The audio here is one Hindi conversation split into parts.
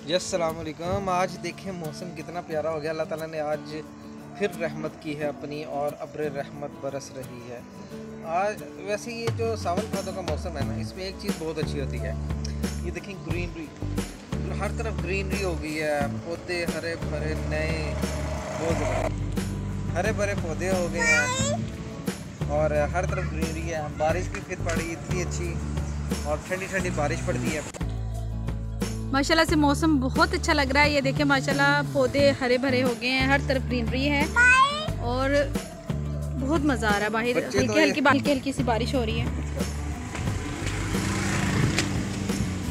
जी अस्सलाम वालेकुम। आज देखें मौसम कितना प्यारा हो गया। अल्लाह ताला ने आज फिर रहमत की है अपनी और अब्र रहमत बरस रही है। आज वैसे ये जो सावन भादों का मौसम है ना, इसमें एक चीज़ बहुत अच्छी होती है। ये देखें ग्रीनरी, हर तरफ ग्रीनरी हो गई है। पौधे हरे भरे नए, बहुत हरे भरे पौधे हो गए हैं और हर तरफ ग्रीनरी है। बारिश भी फिर पड़ी इतनी अच्छी और ठंडी ठंडी बारिश पड़ती है। माशाल्लाह से मौसम बहुत अच्छा लग रहा है। ये देखें माशाल्लाह पौधे हरे भरे हो गए हैं, हर तरफ ग्रीनरी है और बहुत मज़ा आ रहा है। बाहर हल्की हल्की सी बारिश हो रही है।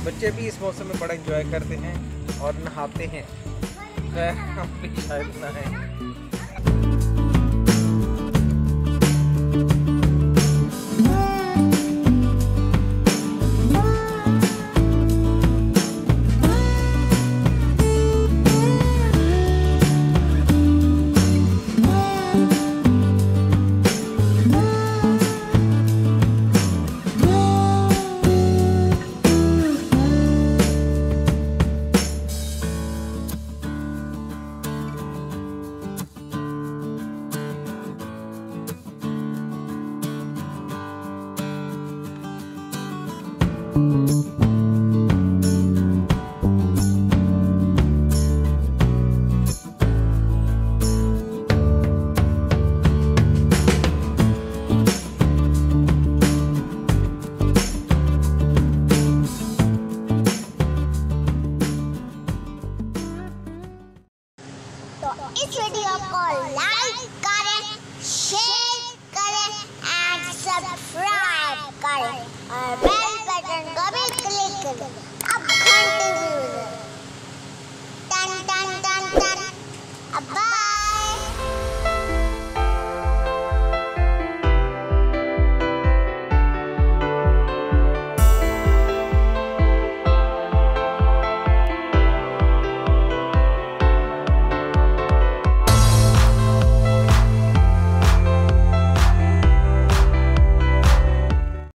बच्चे भी इस मौसम में बड़ा एंजॉय करते हैं और नहाते हैं। हम भी शायद नहाएं। इस वीडियो को लाइक करें, शेयर करें एंड सब्सक्राइब करें और बेल बटन को भी क्लिक करें। अब घंटी